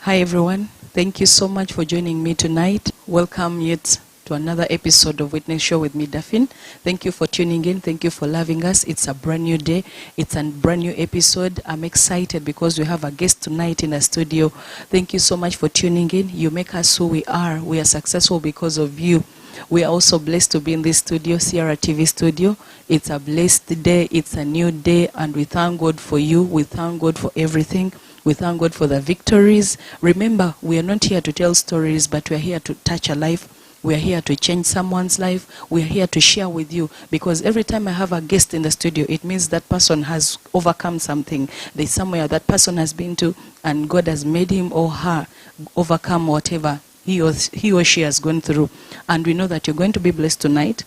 Hi everyone, thank you so much for joining me tonight. Welcome yet to another episode of Witness Show with me, Daphine. Thank you for tuning in. Thank you for loving us. It's a brand new day. It's a brand new episode. I'm excited because we have a guest tonight in the studio. Thank you so much for tuning in. You make us who we are. We are successful because of you. We are also blessed to be in this studio, Sierra TV studio. It's a blessed day. It's a new day, and we thank God for you. We thank God for everything. We thank God for the victories. Remember, we are not here to tell stories, but we are here to touch a life. We are here to change someone's life. We are here to share with you, because every time I have a guest in the studio, it means that person has overcome something. There's somewhere that person has been to, and God has made him or her overcome whatever he or she has gone through. And we know that you're going to be blessed tonight.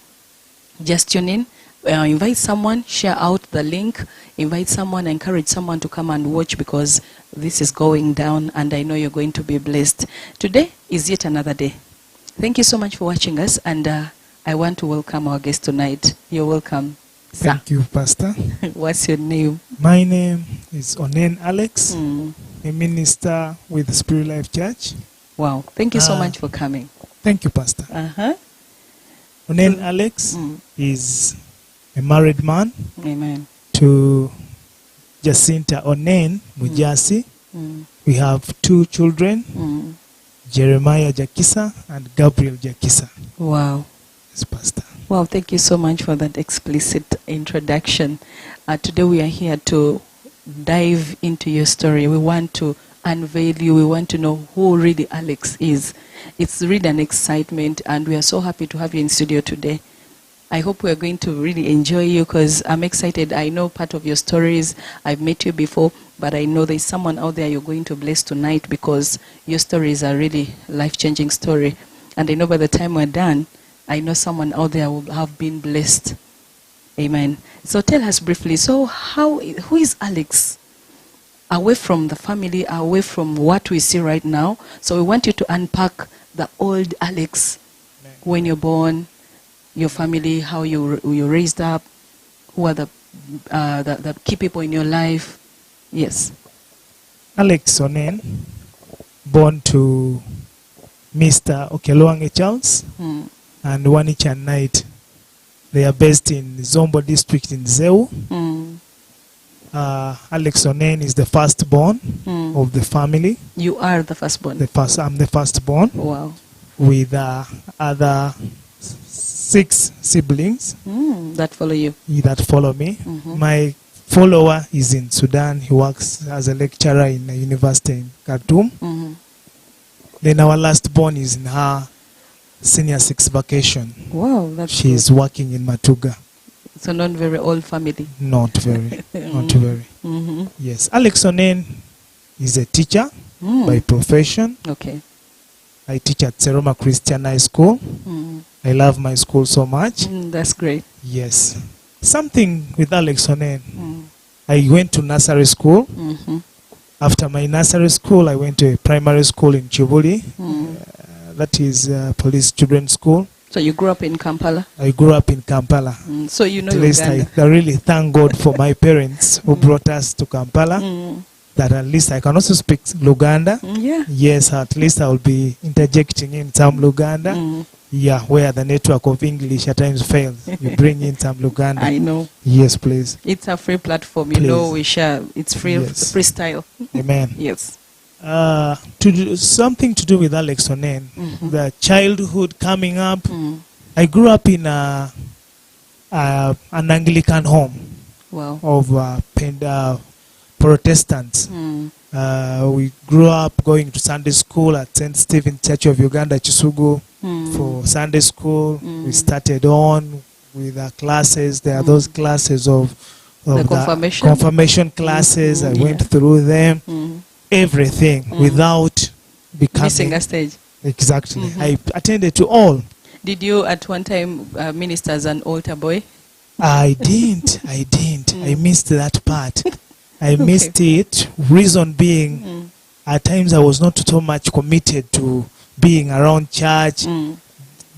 Just tune in. Invite someone, share out the link, invite someone, encourage someone to come and watch, because this is going down and I know you're going to be blessed. Today is yet another day. Thank you so much for watching us, and I want to welcome our guest tonight. You're welcome, sir. Thank you, Pastor. What's your name? My name is Onen Alex, a minister with Spirit Life Church. Wow, thank you so much for coming. Thank you, Pastor. Onen Alex is a married man. Amen. To Jacinta Onen Mujasi. We have 2 children, Jeremiah Jakisa and Gabriel Jakisa. Wow. Yes, Pastor. Wow, thank you so much for that explicit introduction. Today we are here to dive into your story. We want to unveil you. We want to know who really Alex is. It's really an excitement, and we are so happy to have you in studio today. I hope we are going to really enjoy you, because I'm excited. I know part of your stories. I've met you before, but I know there's someone out there you're going to bless tonight, because your stories are really life-changing story. And I know by the time we're done, I know someone out there will have been blessed. Amen. So tell us briefly, so who is Alex? Away from the family, away from what we see right now. So we want you to unpack the old Alex. Amen. When you're born, your family, how you raised up, who are the key people in your life. Yes. Alex Onen, born to Mr. Okeloange Charles and Wanicha Knight. They are based in Zombo district in Zeu. Alex Onen is the firstborn of the family. You are the firstborn? I'm the firstborn. Wow. With other 6 siblings that follow you. That follow me. My follower is in Sudan. He works as a lecturer in a university in Khartoum. Then our last born is in her senior 6 vacation. Wow, that's She's good. Working in Matuga. So not very old family. Not very. Not very. Yes. Alex Onen is a teacher by profession. Okay. I teach at Seroma Christian High School. I love my school so much. That's great. Yes. Something with Alex Onen. I went to nursery school. After my nursery school, I went to a primary school in Chibuli. That is Police Children's School. So you grew up in Kampala? I grew up in Kampala. So you know at least I really thank God for my parents who brought us to Kampala. That at least I can also speak Luganda. Yeah. Yes, at least I will be interjecting in some Luganda. Yeah, where the network of English at times fails. You bring in some Luganda. I know. Yes, please. It's a free platform. You know, we share. It's free, yes. Freestyle. Amen. Yes. To do something to do with Alex Onen, the childhood coming up. I grew up in an Anglican home. Wow. Of Protestants. We grew up going to Sunday school at St. Stephen's Church of Uganda, Chisugu, for Sunday school. We started on with our classes. There are those classes of the confirmation classes. I went through them. Everything without becoming missing a stage. Exactly. I attended to all. Did you at one time minister as an altar boy? I didn't. I missed that part. I missed it. Reason being, at times I was not so much committed to being around church.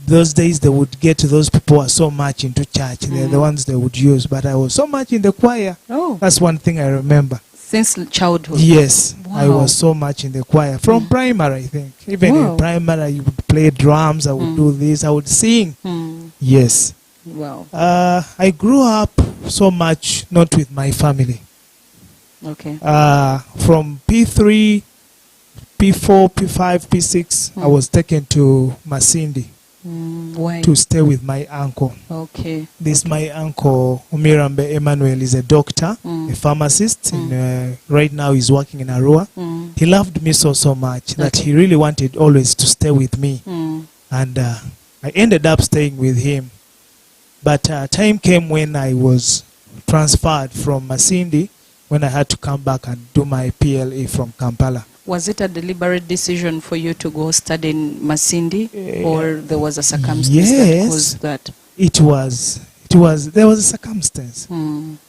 Those days they would get those people who are so much into church. They're the ones they would use. But I was so much in the choir. Oh. That's one thing I remember. Since childhood? Yes, I Wow. was so much in the choir. From primary, I think. Even Wow. in primary, I would play drums, I would do this, I would sing. Yes. Wow. I grew up so much not with my family. Okay. From P3, P4, P5, P6, I was taken to Masindi Why? to stay with my uncle. Okay. This my uncle Umirambe Emmanuel is a doctor, a pharmacist. Right now he's working in Arua. He loved me so much that he really wanted always to stay with me. And I ended up staying with him. But time came when I was transferred from Masindi, when I had to come back and do my PLA from Kampala. Was it a deliberate decision for you to go study in Masindi, or there was a circumstance that caused that? There was a circumstance.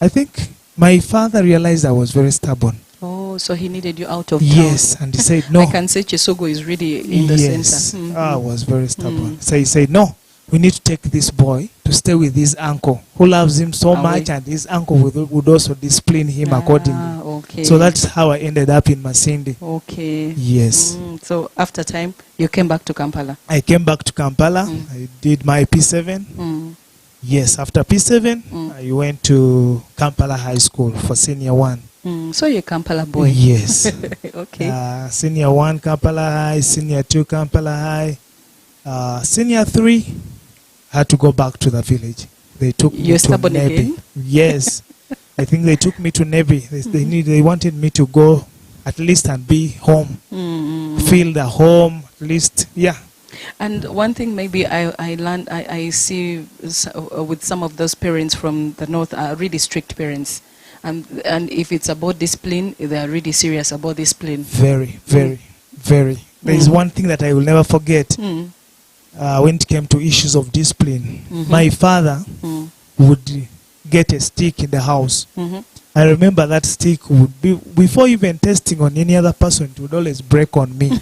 I think my father realized I was very stubborn. Oh, so he needed you out of town. Yes, and he said no. I can say Chisugo is really in the yes, center. I was very stubborn. So he said no. We need to take this boy to stay with his uncle who loves him so much, and his uncle would also discipline him accordingly. Okay. So that's how I ended up in Masindi. Okay. Yes. So after time, you came back to Kampala? I came back to Kampala. I did my P7. Yes, after P7, I went to Kampala High School for Senior 1. So you're a Kampala boy? Yes. Okay. Senior 1 Kampala High, Senior 2 Kampala High, Senior 3. Had to go back to the village. They took me to Nebi. Again? Yes. I think they took me to Nebi. They wanted me to go at least and be home. Feel the home, at least, yeah. And one thing maybe I learned, I see with some of those parents from the north are really strict parents. And if it's about discipline, they are really serious about discipline. Very, very, very. There is one thing that I will never forget. When it came to issues of discipline, my father would get a stick in the house. I remember that stick would be, before even testing on any other person, it would always break on me.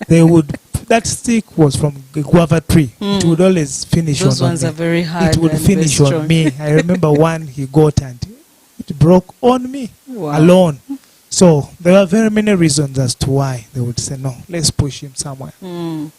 That stick was from a guava tree. It would always finish Those on ones me. Are very hard. It would finish on me. I remember one he got and it broke on me alone. So there were very many reasons as to why they would say, no, let's push him somewhere.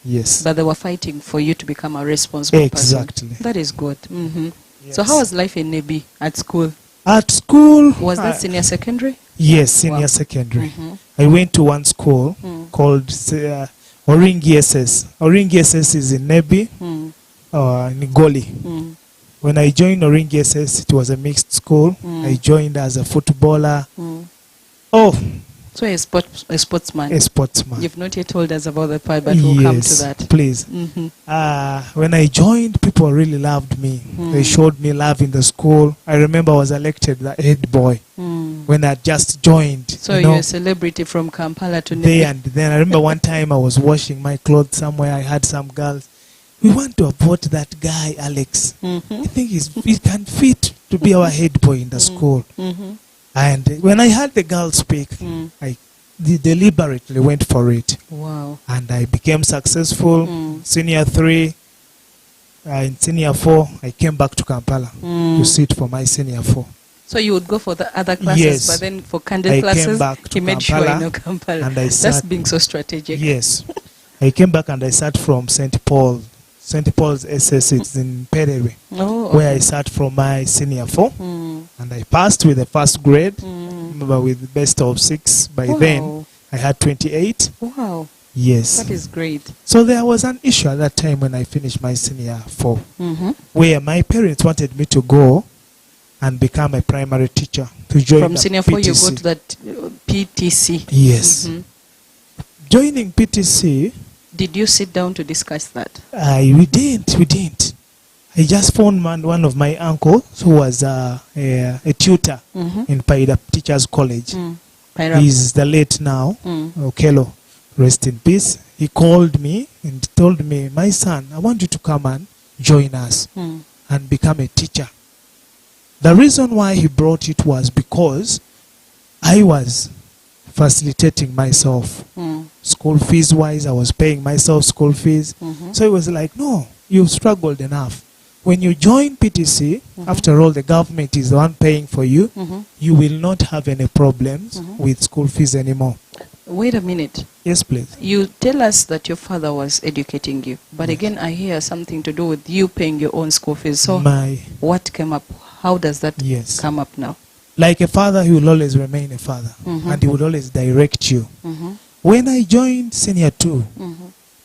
Yes. But they were fighting for you to become a responsible person. That is good. Yes. So how was life in Nebi at school? At school. Was that senior secondary? Yes, senior secondary. I went to one school called Oringi SS. Oringi SS is in Nebi, Nigoli. When I joined Oringi SS, it was a mixed school. I joined as a footballer. So a sportsman. A sportsman. You've not yet told us about the part, but we'll come to that. Please. When I joined, people really loved me. They showed me love in the school. I remember I was elected the head boy when I just joined. So you're a celebrity from Kampala to Nebi. And then I remember one time I was washing my clothes somewhere. I had some girls. We want to vote that guy, Alex. I think he can fit to be our head boy in the school. And when I heard the girl speak, I deliberately went for it. Wow. And I became successful. Senior 3, in Senior 4, I came back to Kampala to sit for my Senior 4. So you would go for the other classes, but then for candidate classes, he made sure you know Kampala. And that's being so strategic. Yes. I came back and I sat from St. Paul's SS, it's in Perere, where I sat from my Senior 4. And I passed with the first grade, remember with the best of 6. By then, I had 28. Wow. Yes. That is great. So there was an issue at that time when I finished my Senior 4, where my parents wanted me to go and become a primary teacher. To join from Senior 4, you go to that PTC. Yes. Joining PTC. Did you sit down to discuss that? We didn't. I just found one of my uncles who was a tutor in Paida Teachers College. He's the late now, Okelo, rest in peace. He called me and told me, my son, I want you to come and join us and become a teacher. The reason why he brought it was because I was facilitating myself. School fees wise, I was paying myself school fees. So it was like, no, you've struggled enough. when you join PTC, after all, the government is the one paying for you. You will not have any problems with school fees anymore. Wait a minute. Yes, please. You tell us that your father was educating you, but again, I hear something to do with you paying your own school fees. So, what came up? How does that come up now? Like a father, he will always remain a father, and he will always direct you. When I joined Senior 2,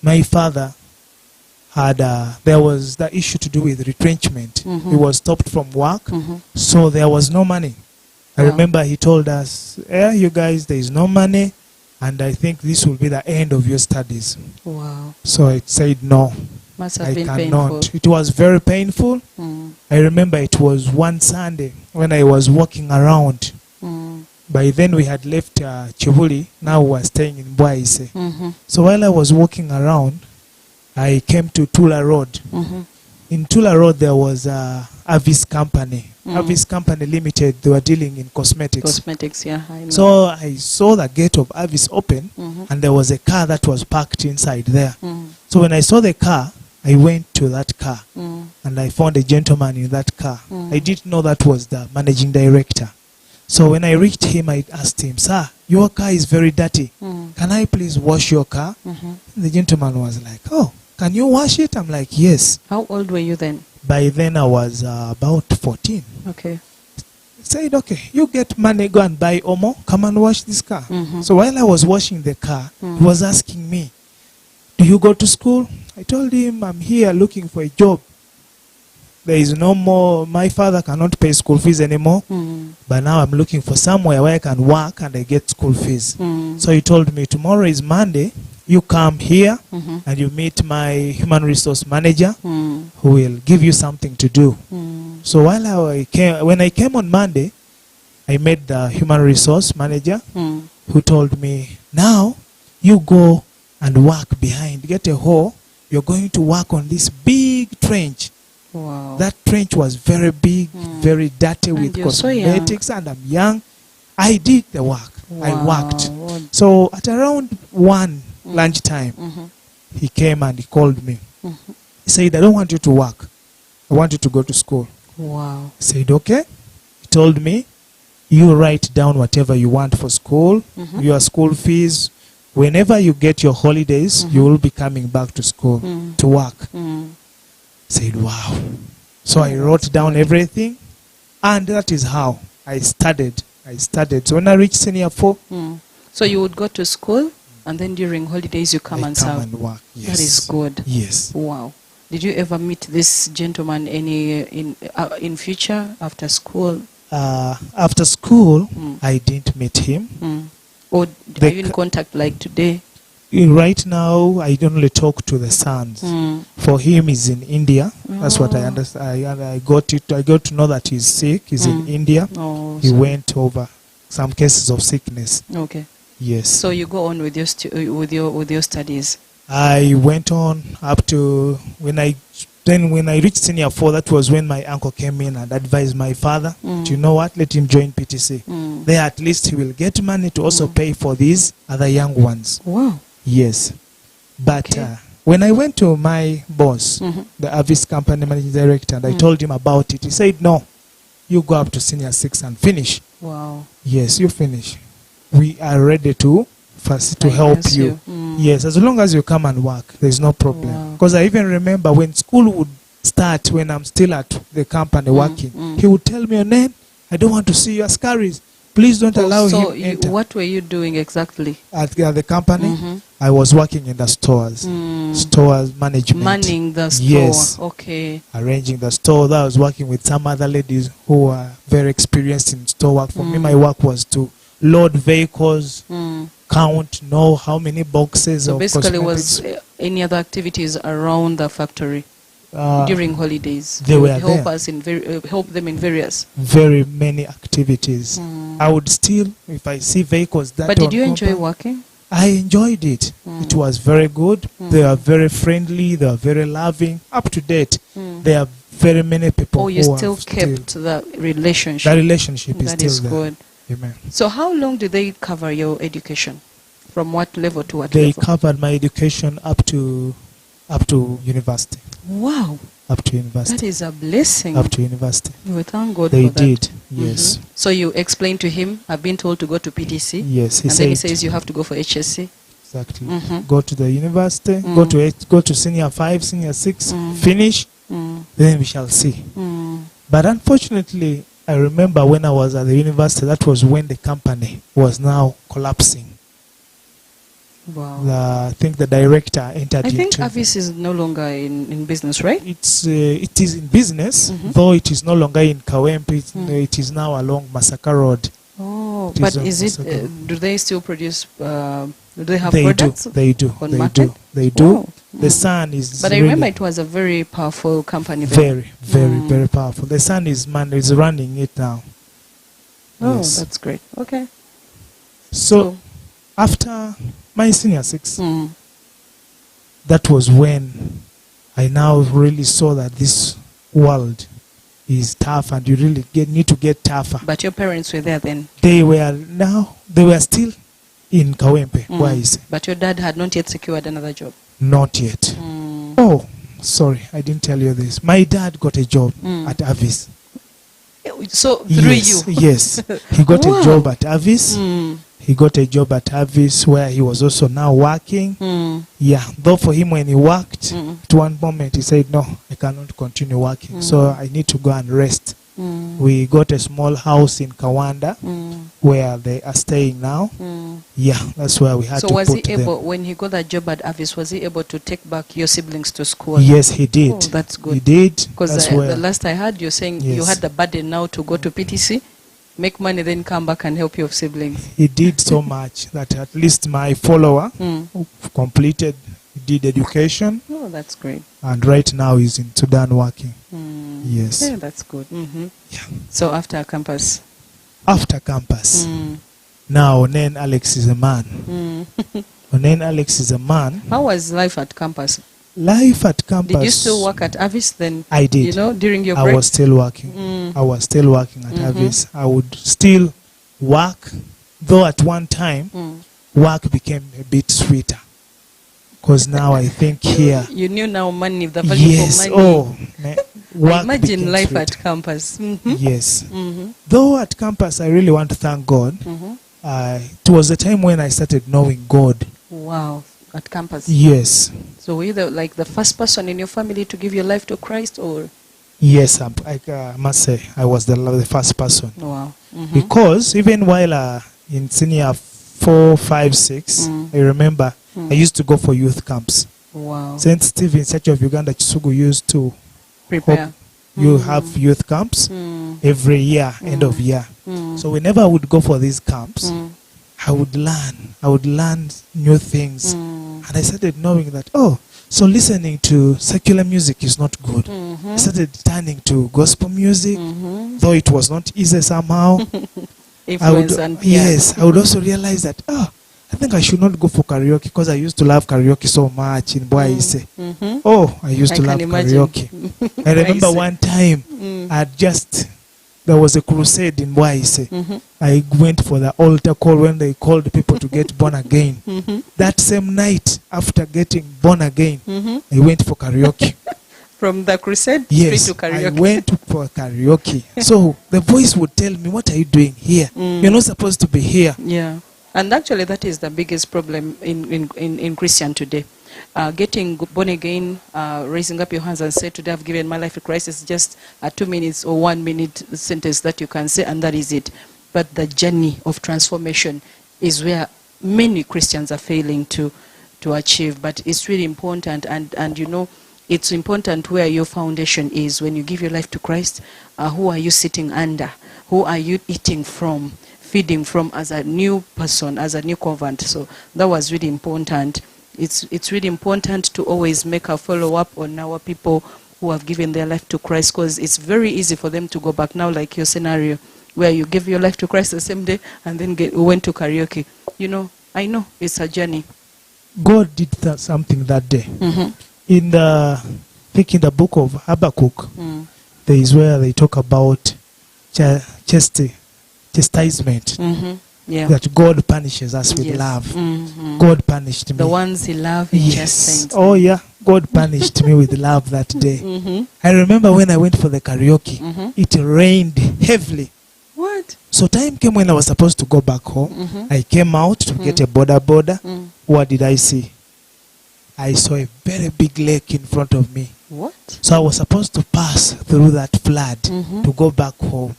my father had, there was the issue to do with retrenchment. He was stopped from work, so there was no money. I remember he told us, you guys, there is no money, and I think this will be the end of your studies. Wow. So I said, no, Must have I been cannot. painful. It was very painful. I remember it was one Sunday when I was walking around. By then we had left Chibuli. Now we were staying in Bwaise. So while I was walking around, I came to Tula Road. In Tula Road, there was Avis Company. Avis Company Limited, they were dealing in cosmetics. Cosmetics, yeah, I know. So I saw the gate of Avis open, and there was a car that was parked inside there. So when I saw the car, I went to that car, and I found a gentleman in that car. I didn't know that was the managing director. So when I reached him, I asked him, sir, your car is very dirty. Can I please wash your car? The gentleman was like, oh, can you wash it? I'm like, yes. How old were you then? By then I was about 14. Okay. He said, okay, you get money, go and buy Omo, come and wash this car. So while I was washing the car, he was asking me, do you go to school? I told him, I'm here looking for a job. There is no more, my father cannot pay school fees anymore, but now I'm looking for somewhere where I can work and I get school fees. So he told me, tomorrow is Monday, you come here and you meet my human resource manager who will give you something to do. So when I came on Monday, I met the human resource manager who told me, now you go and work behind, get a hoe, you're going to work on this big trench. Wow. That trench was very big, very dirty with cosmetics, and I'm young. I did the work. I worked. So at around 1 lunchtime, he came and he called me. He said, I don't want you to work. I want you to go to school. Wow. I said, okay. He told me, you write down whatever you want for school, your school fees. Whenever you get your holidays, you will be coming back to school to work. Said, wow. So I wrote down everything, and that is how I started. So when I reached Senior 4, so you would go to school, and then during holidays you come and serve. And work. Yes. That is good. Yes. Wow. Did you ever meet this gentleman in future after school? After school, I didn't meet him. Or are you in contact like today? Right now, I only talk to the sons. For him, he's in India. That's what I understand. I got to know that he's sick. He's in India. He went over some cases of sickness. Okay. Yes. So you go on with your studies. I went on up to when I reached Senior 4. That was when my uncle came in and advised my father, do you know what? Let him join PTC. There, at least he will get money to also pay for these other young ones. Wow. Yes. But when I went to my boss, the Avis Company Managing Director, and I told him about it, he said, no, you go up to Senior 6 and finish. Wow. Yes, you finish. We are ready to help you. Yes, as long as you come and work, there's no problem. Because I even remember when school would start, when I'm still at the company working, he would tell me, your name, I don't want to see your scaries. Please don't allow him enter. What were you doing exactly? At the company, I was working in the stores. Stores management. Manning the store. Yes. Okay. Arranging the store. I was working with some other ladies who are very experienced in store work. For me, my work was to load vehicles, count, know how many boxes so of basically cosmetics. Was any other activities around the factory during holidays? They were help there. us in help them in various. Very many activities. I would still, if I see vehicles that. But did you enjoy working? I enjoyed it. It was very good. They are very friendly. They are very loving. Up to date. There are very many people. Oh, you still kept the relationship. The relationship is that still is there. good. Amen. So how long did they cover your education? From what level to what level? They level? covered my education up to university. Wow. up to That university. is a blessing. Up to university. We thank God They for that. did, yes. So you explained to him, I've been told to go to PTC. Yes, he and then he said- says you have to go for HSC. Exactly. Mhm. Go to the university, Mm. go to senior 5, senior 6, Mm. finish, Mm. then we shall see. Mm. But unfortunately, I remember when I was at the university, that was when the company was now collapsing. Wow. I think the director entered I think into Avis is no longer in business, right? it is in business, Mhm. though it is no longer in Kawempe. Mm. It is now along Masaka Road. Oh, It but on is it? Masaka. Do they still produce? Do they have They products? do. They do. on They market? do. They do. Wow. The Mm. sun is. But I really remember it was a very powerful company. then. very, very, Mm. very powerful. The sun is running it now. Oh, Yes. that's great. Okay. So after my senior 6, Mm. that was when I now really saw that this world is tough, and you really need to get tougher. But your parents were there then. They were still in Kawempe. Mm. Why is it? But your dad had not yet secured another job. Not yet. Mm. Oh, sorry, I didn't tell you this. My dad got a job Mm. at Avis. So through Yes, you. yes. He got Wow. a job at Avis. Mm. He got a job at Avis where he was also now working. Mm. Yeah, though for him when he worked, Mm. at one moment he said, no, I cannot continue working. Mm. So I need to go and rest. Mm. We got a small house in Kawanda Mm. where they are staying now. Mm. Yeah, that's where we had So to was put he them. able, when he got that job at Avis, was he able to take back your siblings to school? Yes, he did. Oh, that's good. He did. Because That's the where last I heard, you're saying you Yes. had the burden now to go to PTC, make money, then come back and help your siblings. he did so much that at least my follower Mm. completed, did education, Oh, that's great. and right now he's in Sudan working. Mm. Yes. Yeah, that's good. Mm-hmm. Yeah. So after campus. After campus, Mm. now Onen Alex is a man. Mm. Onen Alex is a man. How was life at campus? Life at campus. Did you still work at Avis then? I did. You know, during your I break? was still working. Mm. I was still working at Mhm. Avis. I would still work, though at one time Mm. work became a bit sweeter. Because now I think here, You knew now money, the value yes, for money. oh, work Imagine became life sweeter. at campus. Mm-hmm. Yes. Mm-hmm. Though at campus, I really want to thank God. Mm-hmm. It was the time when I started knowing God. Wow, at campus. Yes. So were you like the first person in your family to give your life to Christ, or? Yes, I must say I was the first person. Wow. Mm-hmm. Because even while in senior 4, 5, 6, Mm. I remember Mm. I used to go for youth camps. Wow. St. Stephen Church of Uganda Kisugu used to Prepare. you Mm. have youth camps Mm. every year, end of Mm. year. Mm. So whenever I would go for these camps, Mm. I would learn new things. Mm. And I started knowing that, so listening to secular music is not good. Mhm. I started turning to gospel music, Mhm. though it was not easy somehow. Influence and peer. Yes, I would also realize that, I think I should not go for karaoke because I used to love karaoke so much in Boise. Mhm. I used to I love can imagine. karaoke. I remember Boise. one time Mm. there was a crusade in Boise. Mhm. I went for the altar call when they called people to get born again. Mhm. That same night, after getting born again, Mhm. I went for karaoke. From the crusade Yes, straight to I karaoke. went for karaoke. So the voice would tell me, what are you doing here? Mm. You're not supposed to be here. Yeah. And actually, that is the biggest problem in Christian today. Getting born again, raising up your hands and say, today I've given my life to Christ, is just a 2 minutes or 1 minute sentence that you can say, and that is it. But the journey of transformation is where many Christians are failing to achieve. But it's really important, and you know, it's important where your foundation is. When you give your life to Christ, who are you sitting under? Who are you eating from? Feeding from as a new person, as a new convert. So that was really important. It's really important to always make a follow-up on our people who have given their life to Christ, because it's very easy for them to go back now, like your scenario, where you give your life to Christ the same day and then went to karaoke. You know, I know it's a journey. God did something that day. Mm-hmm. In the book of Habakkuk, Mm. there is where they talk about chastisement. Mm-hmm. Yeah. That God punishes us with Yes. love. Mm-hmm. God punished me. The ones he loved, he Yes. chastened. Oh yeah. God God punished me with love that day. Mm-hmm. I remember when I went for the karaoke, Mm-hmm. it rained heavily. What? So time came when I was supposed to go back home. Mm-hmm. I came out to get a border. Mm. What did I see? I saw a very big lake in front of me. What? So I was supposed to pass through that flood Mm-hmm. to go back home.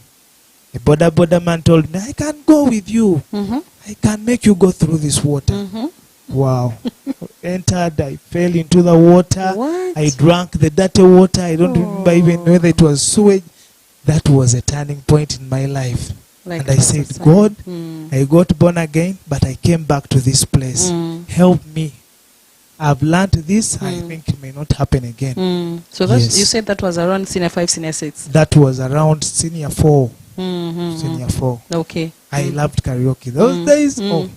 The border man told me, I can go with you. Mm-hmm. I can make you go through this water. Mm-hmm. Wow. Entered, I fell into the water. What? I drank the dirty water. I don't remember even whether it was sewage. That was a turning point in my life. Like And I that's said, a sign. God, Mm. I got born again, but I came back to this place. Mm. Help me. I've learned this. I Mm. think it may not happen again. Mm. So that's, Yes. you said that was around senior 5, senior 6. That was around senior 4. Mm-hmm. Senior 4. Okay. I Mm. loved karaoke. Those Mm. days, Mm. oh,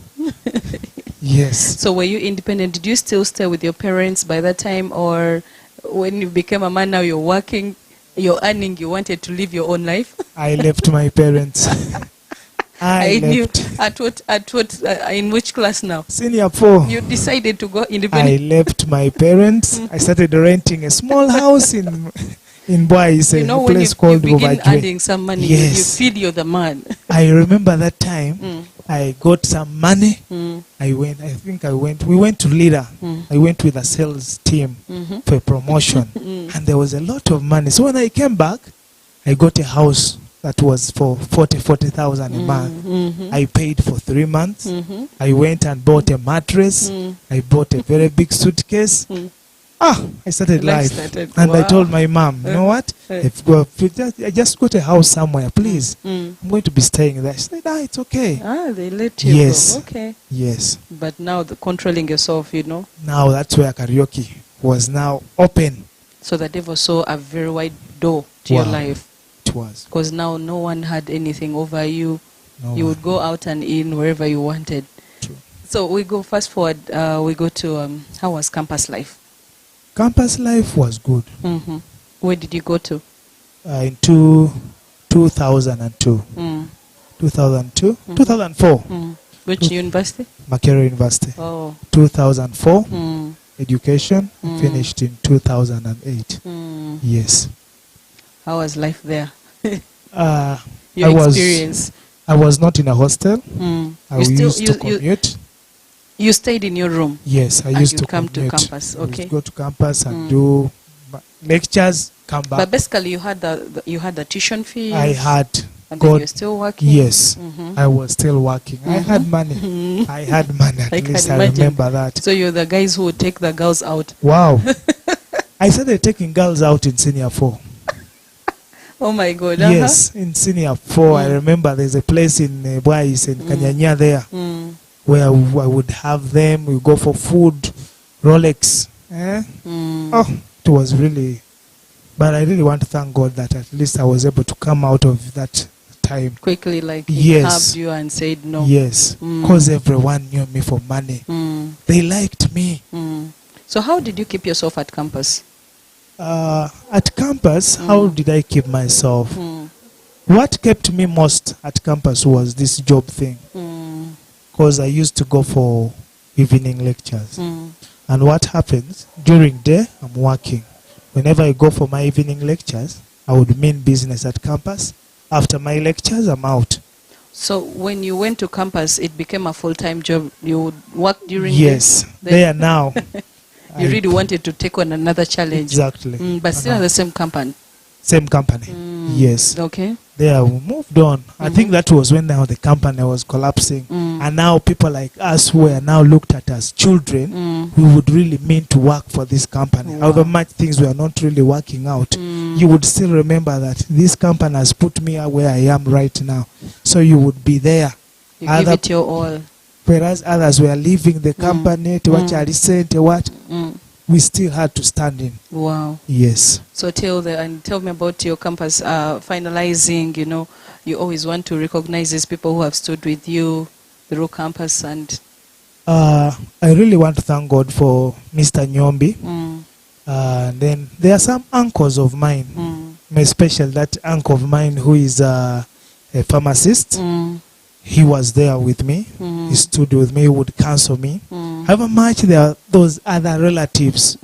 yes. So were you independent? Did you still stay with your parents by that time, or when you became a man now you're working, you're earning, you wanted to live your own life? I left my parents. I knew left. at what in which class now? Senior 4. You decided to go I independent. left my parents. I started renting a small house in Bois, You know, a when place you called begin Bovajwe. earning some money, Yes. you feel you're the man. I remember that time. Mm. I got some money. Mm. We went to Lira. Mm. I went with a sales team Mhm. for a promotion. Mm. And there was a lot of money. So when I came back, I got a house that was for 40,000 a month. Mhm. I paid for 3 months. Mhm. I went and bought a mattress. Mm. I bought a very big suitcase. Mm. I started Life life. started. And I Wow. told my mom, you know what? I just got a house somewhere, please. Mm. I'm going to be staying there. She said, it's okay. They let you Yes. go. Okay. Yes. But now the controlling yourself, Now that's where karaoke was now open. So the devil saw a very wide door to your Wow. life. It was. Because now no one had anything over you. No You one. would go out and in wherever you wanted. True. So we go fast forward. We go to how was campus life? Campus life was good. Mm-hmm. Where did you go to? In 2002. 2002? Mm. 2004. Which Two- university? Makerere University. Oh. 2004. Mm. Education. Mm. Finished in 2008. Mm. Yes. How was life there? Uh, Your I was- experience. I was not in a hostel. Mm. I You still used to commute. you stayed in your room. Yes, I And used you to come to commute. campus, I used okay. to go to campus and Mm. do lectures, come back. But basically you had the tuition fee. I had And then got, you're still working. yes, Mhm. I was still working. I had money. Mhm. I had money, at I can least I imagine. remember that. So you're the guys who would take the girls out. Wow. I started taking girls out in senior 4. Oh my God. Yes, in senior 4. I Mm. remember there's a place in Bois in Kanyanya there Mm. where I would have them. We go for food, Rolex. Mm. Oh, it was really, but I really want to thank God that at least I was able to come out of that time. Quickly, like, he Yes. hugged you and said no. Yes, Mm. because everyone knew me for money. Mm. They liked me. Mm. So how did you keep yourself at campus? At campus, how did I keep myself? Mm. What kept me most at campus was this job thing, Mm. because I used to go for evening lectures. Mm. And what happens, during day, I'm working. Whenever I go for my evening lectures, I would mean business at campus. After my lectures, I'm out. So when you went to campus, it became a full-time job. You would work during Yes, the there now. You really wanted to take on another challenge. Exactly. But still at the same company. Same company. Mm. Yes. Okay. There, we moved on. I think that was when now the company was collapsing. Mm. And now people like us who are now looked at as children, Mm. we would really mean to work for this company. Wow. However much things were not really working out, Mm. you would still remember that this company has put me where I am right now. So you would be there. You give it your all. Whereas others were leaving the company, what Mm. we still had to stand in. Wow. Yes. So tell me about your campus finalizing. You always want to recognize these people who have stood with you through campus and. I really want to thank God for Mr. Nyombi. And then there are some uncles of mine, especially that uncle of mine who is a pharmacist. He was there with me. He stood with me, would counsel me. However much there are those other relatives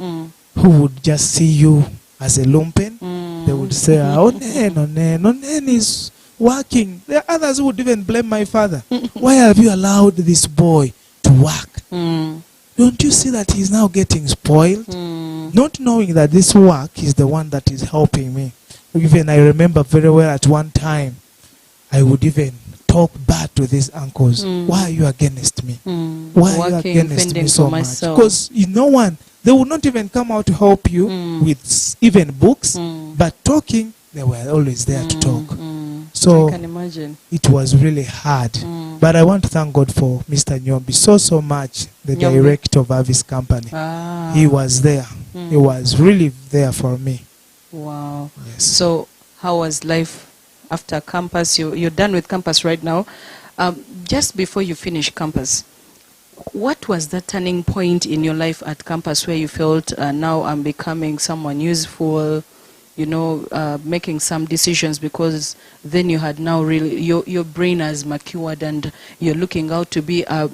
who would just see you as a lumpen. They would say, Onen is working. There are others who would even blame my father. Why have you allowed this boy to work? Don't you see that he's now getting spoiled? Not knowing that this work is the one that is helping me. Even I remember very well at one time, I would even talk bad to these uncles. Why are you against me? Why are you against me so much? Because no one, they would not even come out to help you with even books, but talking, they were always there to talk. So I can imagine. It was really hard. But I want to thank God for Mr. Nyombi so much, the Nyombi. director of Avis Company. He was there. He was really there for me. Wow. Yes. So how was life after campus? You're done with campus right now. Just before you finish campus, what was the turning point in your life at campus where you felt now I'm becoming someone useful, making some decisions, because then you had now really, your brain has matured and you're looking out to be a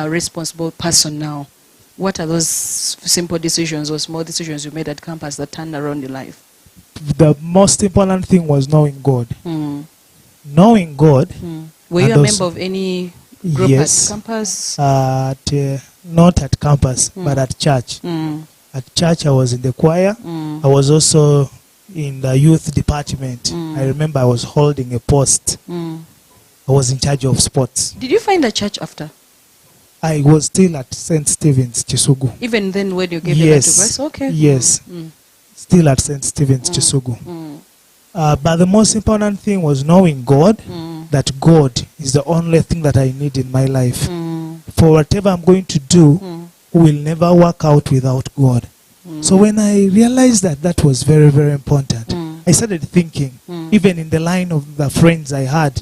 responsible person now. What are those simple decisions or small decisions you made at campus that turned around your life? The most important thing was knowing God. Knowing God. Were you a member of any group at campus? Not at campus, but at church. At church, I was in the choir. I was also in the youth department. I remember I was holding a post. I was in charge of sports. Did you find a church after? I was still at St. Stephen's, Chisugu. Even then when you gave your life to Christ? Okay. Yes. Still at St. Stephen's, Chisugu. But the most important thing was knowing God, that God is the only thing that I need in my life. For whatever I'm going to do, will never work out without God. So when I realized that that was very, very important, I started thinking, even in the line of the friends I had,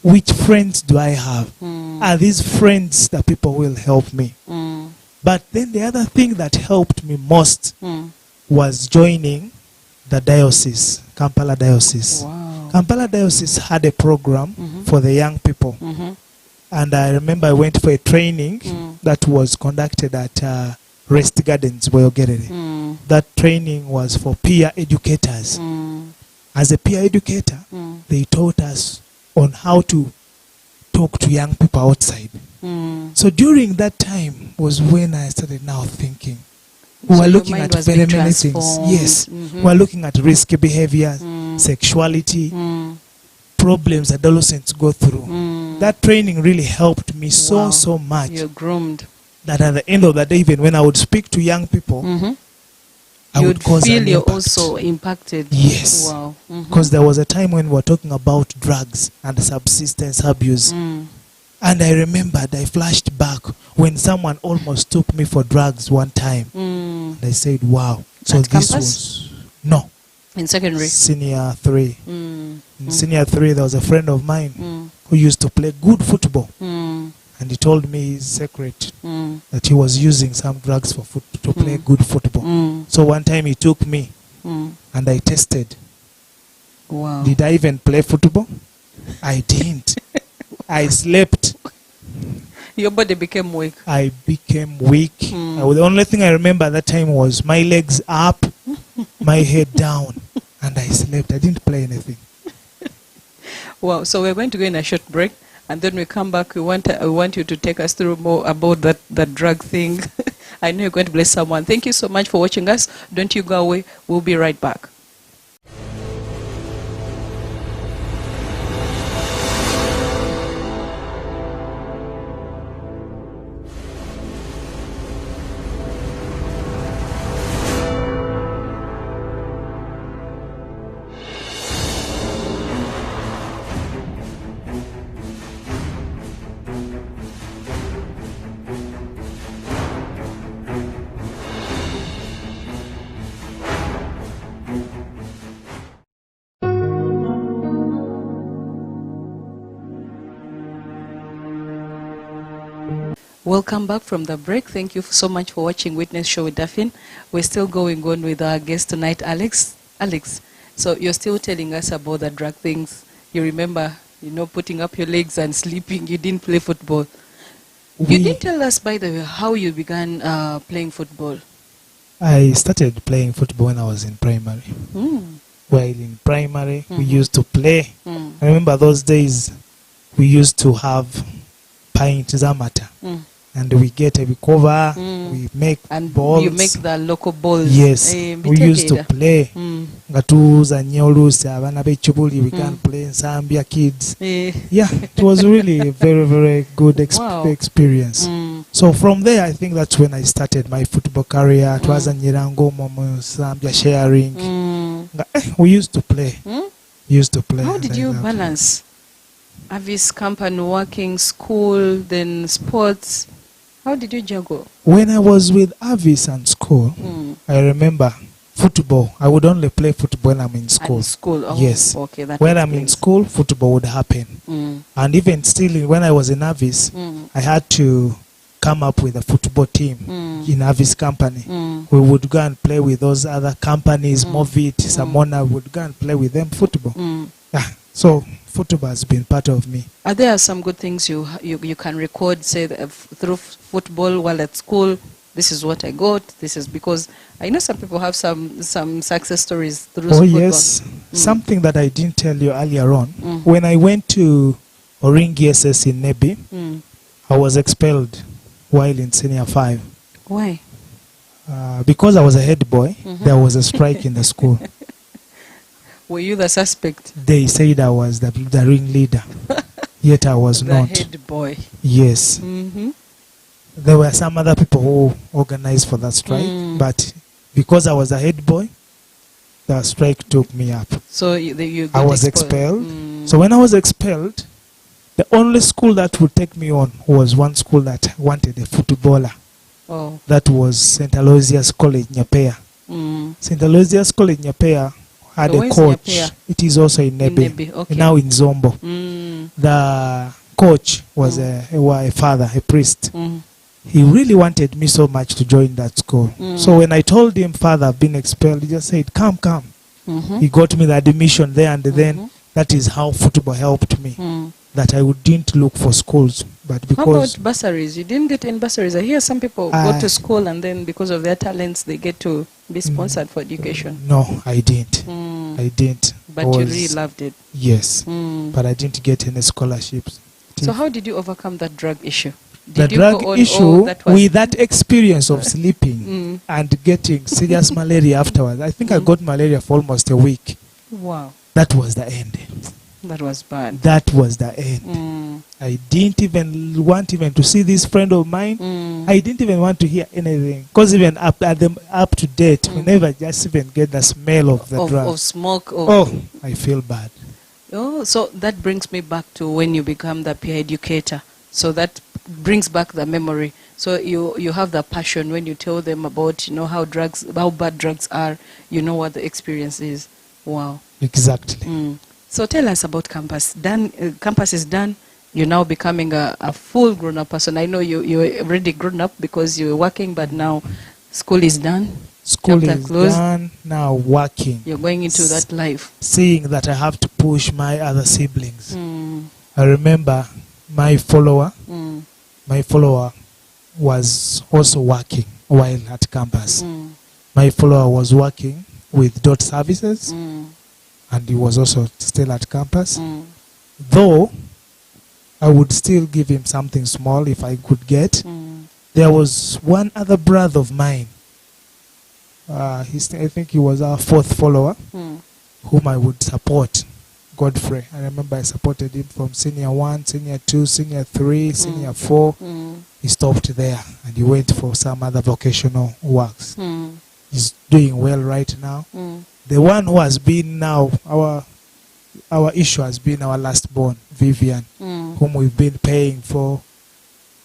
which friends do I have? Are these friends the people who will help me? But then the other thing that helped me most was joining the diocese, Kampala Diocese. Wow. Kampala Diocese had a program for the young people. And I remember I went for a training that was conducted at Rest Gardens, Boyogerere. That training was for peer educators. As a peer educator, they taught us on how to talk to young people outside. So during that time was when I started now thinking. We were looking at very many things. Yes. We were looking at risky behaviors, sexuality, problems adolescents go through. That training really helped me so much. You're groomed. That at the end of the day, even when I would speak to young people, I would cause feel an you're impact. Also impacted. Yes. Wow. Because there was a time when we were talking about drugs and substance abuse. And I remembered, I flashed back when someone almost took me for drugs one time. And I said, wow. So At this campus? was... No. In secondary? Senior 3. In senior 3, there was a friend of mine who used to play good football. And he told me his secret, that he was using some drugs for to play good football. So one time he took me and I tested. Wow. Did I even play football? I didn't. I slept. Your body became weak. I became weak. The only thing I remember at that time was my legs up, my head down, and I slept. I didn't play anything. Wow. So we're going to go in a short break, and then we come back. We want you to take us through more about that drug thing. I know you're going to bless someone. Thank you so much for watching us. Don't you go away. We'll be right back. Welcome back from the break. Thank you so much for watching Witness Show with Daphine. We're still going on with our guest tonight, Alex. Alex, so you're still telling us about the drug things. You remember, putting up your legs and sleeping. You didn't play football. You didn't tell us, by the way, how you began playing football. I started playing football when I was in primary. While in primary, we used to play. I remember those days we used to have pint zamata. And we get a cover, we make and balls. you make the local balls. Yes, we used to play. Ngatuza nyolusi abana b'ekibuli, we can play in Zambia kids. Yeah, it was really a very, very good experience. So from there, I think that's when I started my football career. It was a Nyirango Momo Zambia sharing. We used to play. Used to play. How did you balance Avis company, working, school, then sports? How did you juggle? When I was with Avis and school, I remember football. I would only play football when I'm in school. Oh, yes. Okay, when I'm in school, football would happen. And even still, when I was in Avis, I had to come up with a football team in Avis company. We would go and play with those other companies, Movit, Samona, would go and play with them football. So football has been part of me. Are there some good things you can record, say, through football while at school? This is what I got. This is because I know some people have some success stories through football. Oh yes, something that I didn't tell you earlier on. When I went to Oringi SS in Nebi, I was expelled while in senior 5. Why? Because I was a head boy. There was a strike in the school. Were you the suspect? They said I was the ringleader, yet I was not. The head boy. Yes. There were some other people who organized for that strike, but because I was a head boy, the strike took me up. So I was expelled. So when I was expelled, the only school that would take me on was one school that wanted a footballer. Oh. That was St. Aloysius College, Nyapea. St. Aloysius College, Nyapea had a coach. It is also in Nebe. Okay. Now in Zombo. The coach was a father, a priest. He really wanted me so much to join that school. So when I told him, Father, I've been expelled, he just said, come. He got me the admission there, and then that is how football helped me. That I didn't look for schools. But because how about bursaries? You didn't get any bursaries. I hear some people go to school and then because of their talents, they get to be sponsored for education. No, I didn't. I didn't. But you really loved it. Yes. But I didn't get any scholarships. So how did you overcome that drug issue? The drug issue, with that experience of sleeping and getting serious malaria afterwards, I think I got malaria for almost a week. Wow. That was the end. That was bad. That was the end. I didn't even want to see this friend of mine. I didn't even want to hear anything. Because even up to date, we never just even get the smell of the drug. Of smoke. Oh, I feel bad. Oh, so that brings me back to when you become the peer educator. So that brings back the memory. So you have the passion when you tell them about how bad drugs are. You know what the experience is. Wow. Exactly. So tell us about campus. Campus is done. You're now becoming a full grown-up person. I know you're already grown up because you were working, but now school is done. School is done. Now working. You're going into that life. Seeing that I have to push my other siblings. I remember my follower was also working while at campus. My follower was working with Dot Services, and he was also still at campus. Though I would still give him something small if I could get. There was one other brother of mine. I think he was our 4th follower, whom I would support. Godfrey. I remember I supported him from senior 1, senior 2, senior 3, senior 4. He stopped there and he went for some other vocational works. He's doing well right now. The one who has been now, our issue has been our last born, Vivian, whom we've been paying for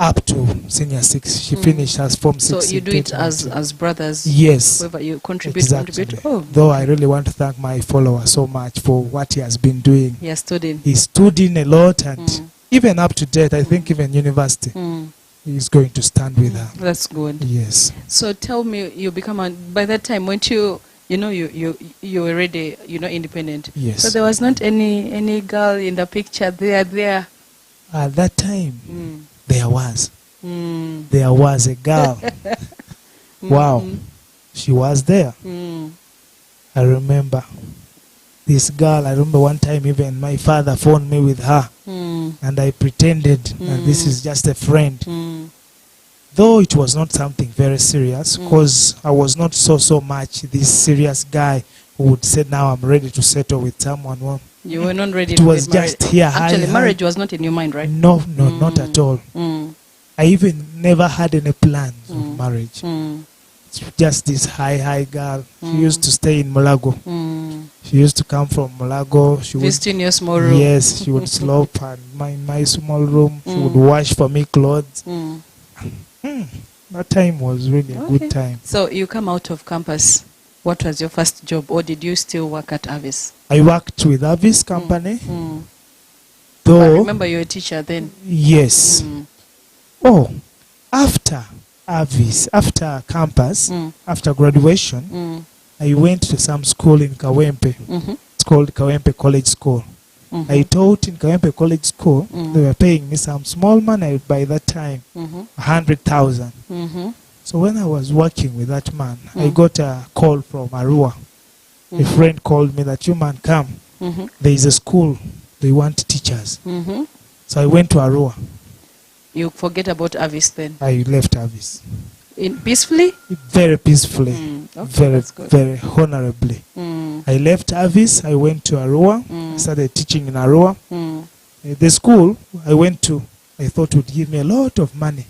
up to senior 6. She finished as Form 6. So you do it as brothers? Yes. Whoever you contribute. Oh. Though I really want to thank my follower so much for what he has been doing. He stood in. He stood in a lot, and even up to date, I think even university, he's going to stand with her. That's good. Yes. So tell me, you become by that time, weren't you, you were already, independent? Yes. So there was not any girl in the picture there? At that time, there was. There was a girl. Wow. she was there. I remember this girl. I remember one time even my father phoned me with her, and I pretended that this is just a friend. Though it was not something very serious, because I was not so much this serious guy who would say, now I'm ready to settle with someone. Well, You were not ready it to was get married. just here. Actually, marriage was not in your mind, right? No, not at all. I even never had any plans of marriage. It's just this high girl. She used to stay in Mulago. She used to come from Mulago. She would Just in your small room. Yes, she would slope and my small room. She would wash for me clothes. That time was really a good time. So you come out of campus. What was your first job, or did you still work at Avis? I worked with Avis company. I Though, remember you were a teacher then. yes. Oh, after Avis, after campus, after graduation, I went to some school in Kawempe. It's called Kawempe College School. I taught in Kawempe College School. They were paying me some small money by that time, 100,000. So when I was working with that man, I got a call from Arua. A friend called me that, you man, come. There is a school. They want teachers. So I went to Arua. You forget about Avis then? I left Avis. Peacefully? Very peacefully. Okay, very honorably. I left Avis. I went to Arua. I started teaching in Arua. The school I went to, I thought would give me a lot of money.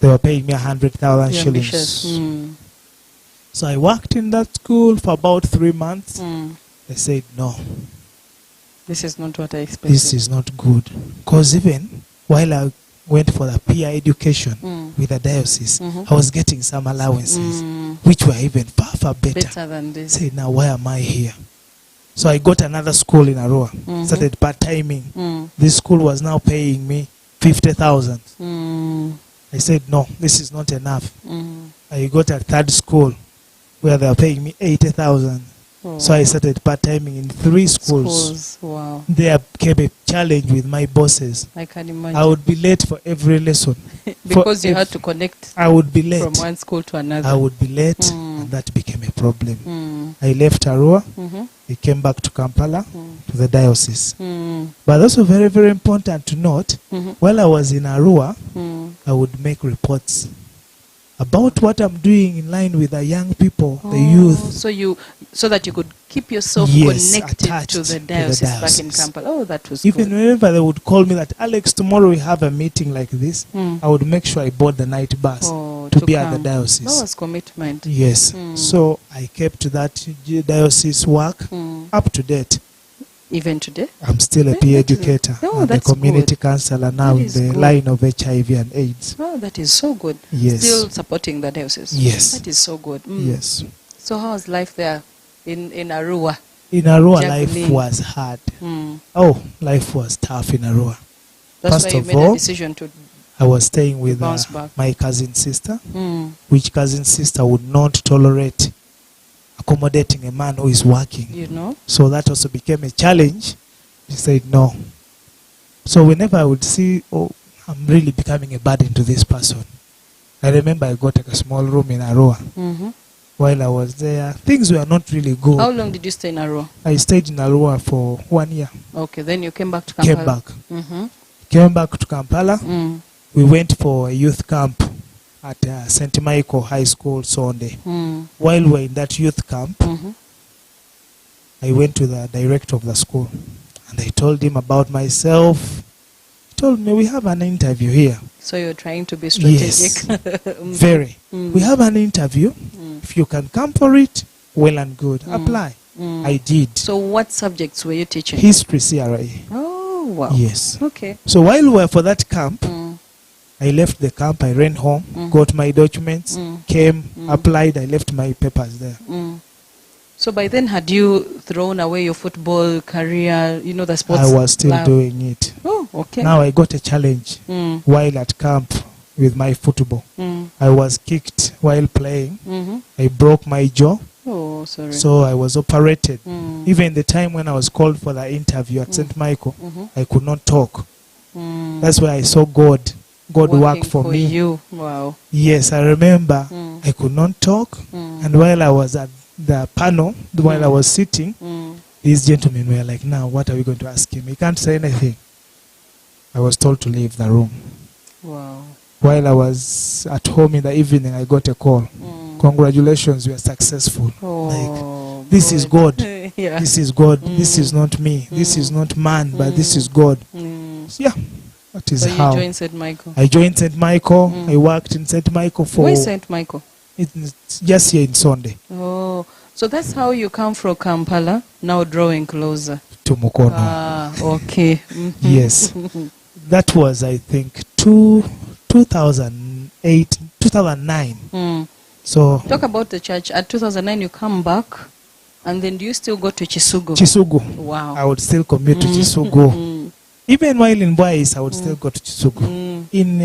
They were paying me 100,000 shillings. So I worked in that school for about 3 months. I said, no. This is not what I expected. This is not good. Because even while I went for the peer education with the diocese, I was getting some allowances, which were even far better. Than this. I said, now why am I here? So I got another school in Arua. Started part-timing. This school was now paying me 50,000. I said, no, this is not enough. I got a third school where they were paying me 80,000. So I started part-timing in 3 schools. Wow. There came a challenge with my bosses. I can imagine. I would be late for every lesson. Because you had to connect I would be late. from one school to another. I would be late, and that became a problem. I left Arua. I came back to Kampala, to the diocese. But also very important to note, while I was in Arua, I would make reports about what I'm doing in line with the young people, the youth. So that you could keep yourself connected to the diocese back in Kampala. Oh, that was Even good. whenever they would call me that, Alex, tomorrow we have a meeting like this, I would make sure I board the night bus to be at the diocese. That was commitment. Yes. So I kept that diocese work up to date. Even today? I'm still a peer educator and a community counselor now in the line of HIV and AIDS. Oh, that is so good. Yes. Still supporting the diocese. Yes. That is so good. Yes. So how's life there in Arua? In Arua, life was hard. Oh, life was tough in Arua. That's First why you of made all, a decision to I was staying with bounce back. my cousin sister, which cousin sister would not tolerate accommodating a man who is working. You know? So that also became a challenge. She said no. So whenever I would see, oh, I'm really becoming a burden to this person. I remember I got a small room in Arua. While I was there, things were not really good. How long did you stay in Arua? I stayed in Arua for 1 year. Okay, then you came back to Kampala. Came back to Kampala. We went for a youth camp at St. Michael High School, Sonde. While we were in that youth camp, I went to the director of the school and I told him about myself. He told me, we have an interview here. So you're trying to be strategic? Yes, very. We have an interview. If you can come for it, well and good. Apply. I did. So what subjects were you teaching? History CRA. Oh, wow. Yes. Okay. So while we were for that camp, I left the camp, I ran home, got my documents, came, applied, I left my papers there. So by then, had you thrown away your football career, you know, the sports? I was still doing it. Oh, okay. Now I got a challenge while at camp with my football. I was kicked while playing. I broke my jaw. Oh, sorry. So I was operated. Even the time when I was called for the interview at St. Michael, I could not talk. That's why I saw God work for me. You. Wow. Yes, I remember I I could not talk. And while I was at the panel, while I was sitting, these gentlemen were like, now, what are we going to ask him? He can't say anything. I was told to leave the room. Wow. While I was at home in the evening, I got a call. Congratulations, you are successful. Oh, like, this is God. Yeah. This is God. This is not me. This is not man, but this is God. Yeah, that is So how. you joined St. Michael? I joined St. Michael. I worked in St. Michael for... Where is St. Michael? It's just here in Sunday. Oh, so that's how you come from Kampala, now drawing closer. To Mukono. Ah, okay. Yes. That was, I think, 2008, 2009. So talk about the church. At 2009, you come back, and then do you still go to Chisugu? Chisugu. Wow. I would still commute to Chisugu. Even while in Boys, I would still go to Chisugu. In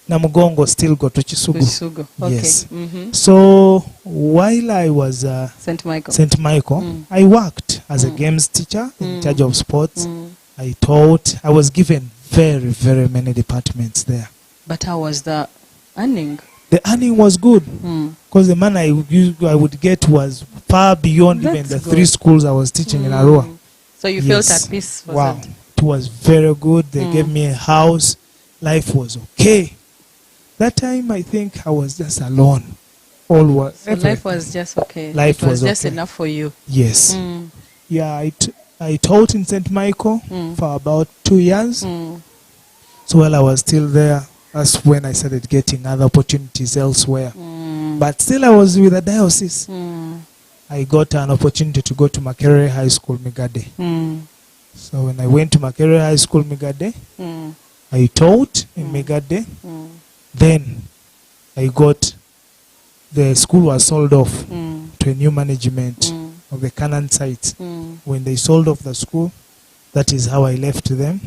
Namugongo, still go to Chisugu. Chisugu. Okay. Yes. So while I was St. Michael, I worked as a games teacher in charge of sports. I taught. I was given very, very many departments there. But how was the earning? The earning was good because the money I would get was far beyond even the 3 schools I was teaching in Arua. So you felt at peace? Wow. It was very good. They gave me a house. Life was okay. That time, I think I was just alone. So life was just okay. Life was just okay. enough for you. Yes. Yeah, I taught in St. Michael for about 2 years. So while I was still there, that's when I started getting other opportunities elsewhere. But still I was with the diocese. I got an opportunity to go to Makerere High School, Migade. So when I went to Makerere High School, Migade, I taught in Migade. Then I got, the school was sold off to a new management of the Canaan site. When they sold off the school, that is how I left them,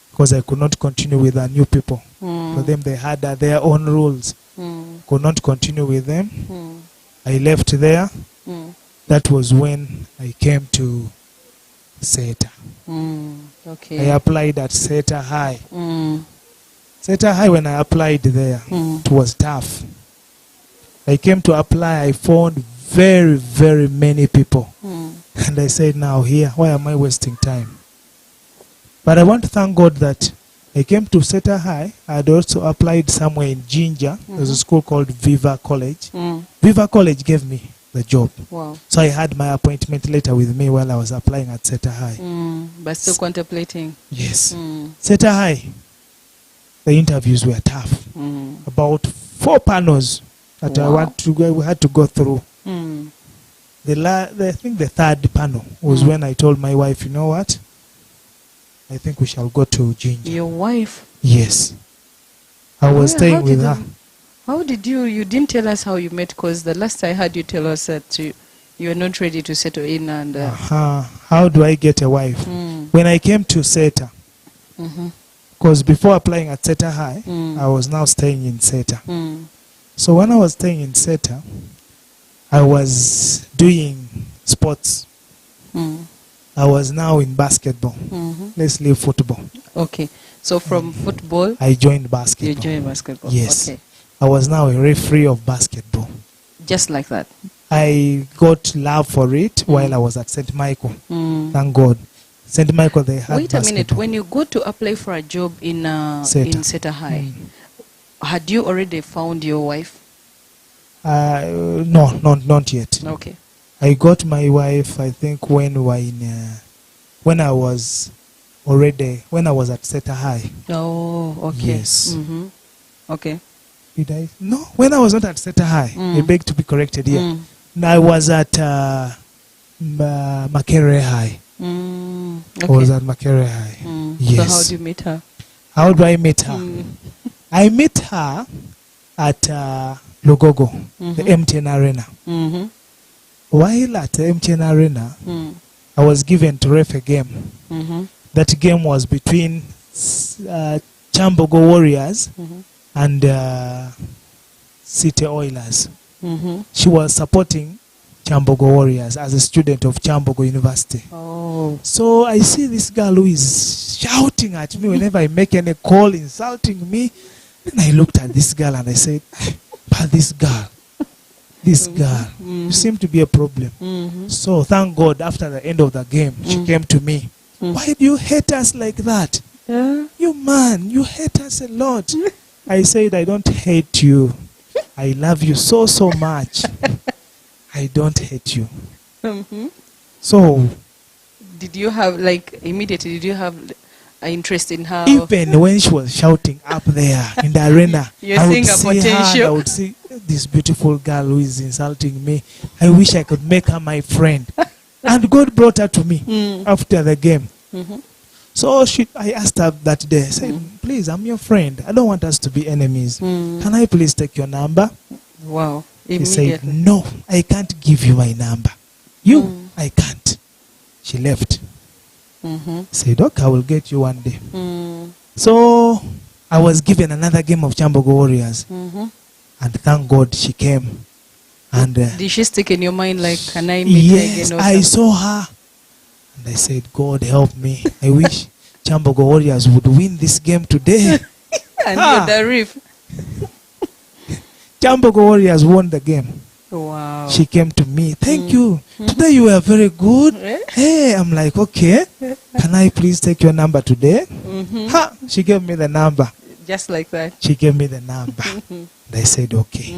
because I could not continue with the new people. For them, they had their own rules. Could not continue with them. I left there. That was when I came to SETA. Okay. I applied at SETA High. SETA High, when I applied there, it was tough. I came to apply, I found very, very many people. And I said, now here, why am I wasting time? But I want to thank God that I came to SETA High. I had also applied somewhere in Jinja. There's a school called Viva College. Viva College gave me the job. Wow. So I had my appointment letter with me while I was applying at SETA High. But still contemplating. Yes. SETA High, the interviews were tough. About 4 panels that we had to go through. I think the 3rd panel was when I told my wife, you know what? I think we shall go to Jinja. Your wife? Yes. I was staying with her. How did you didn't tell us how you met, because the last I heard you tell us that you were not ready to settle in. And how do I get a wife? When I came to SETA, because before applying at SETA High, I was now staying in SETA. So when I was staying in SETA, I was doing sports. I was now in basketball. Let's leave football. Okay. So from football, I joined basketball. You joined basketball. Yes. Okay. I was now a referee of basketball. Just like that. I got love for it while I was at St. Michael. Thank God. St. Michael, they had Wait a minute. When you go to apply for a job in SETA High, had you already found your wife? No, not yet. Okay. I got my wife, I think, when I was at SETA High. Oh, okay. Yes. Okay. Did I? No, when I was not at SETA High. I beg to be corrected here. I was at Makerere High. Okay. I was at Makerere High. Yes. So how do you meet her? How do I meet her? I met her at Lugogo, the MTN Arena. While at the MTN Arena, I was given to ref a game. That game was between Chambogo Warriors and City Oilers. She was supporting Chambogo Warriors as a student of Chambogo University. Oh. So I see this girl who is shouting at me whenever I make any call, insulting me. And I looked at this girl and I said, but this girl, you seem to be a problem. So thank God, after the end of the game, she came to me. Why do you hate us like that? You man, you hate us a lot. I said, I don't hate you. I love you so, so much. I don't hate you. So, did you have, like, immediately, did you have an interest in her? Even when she was shouting up there in the arena, You're I would seeing a see her, potential. I would see this beautiful girl who is insulting me. I wish I could make her my friend. And God brought her to me after the game. So I asked her that day, I said, please, I'm your friend. I don't want us to be enemies. Can I please take your number? Wow. She said, no, I can't give you my number. I can't. She left. Said, okay, I will get you one day. So I was given another game of Chambogo Warriors. And thank God she came. And did she stick in your mind, like, can I meet her again? Yes, I saw her. And I said, God help me. I wish Chambogo Warriors would win this game today. And you're the reef. Chambogo Warriors won the game. Wow. She came to me. Thank you. Today you were very good. Hey, I'm like, okay. Can I please take your number today? She gave me the number. Just like that. She gave me the number. And I said, okay.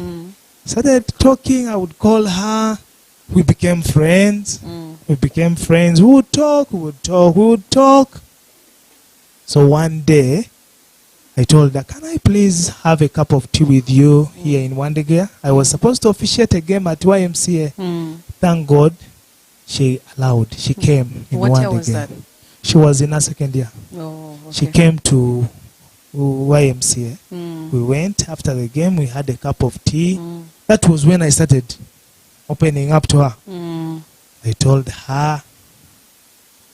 Started talking. I would call her. We became friends. We became friends. We would talk. So one day, I told her, can I please have a cup of tea with you here in Wandegear? I was supposed to officiate a game at YMCA. Thank God, she allowed. She came in What year Wandegear. was that? She was in her second year. Oh, okay. She came to YMCA. We went. After the game, we had a cup of tea. That was when I started opening up to her. I told her,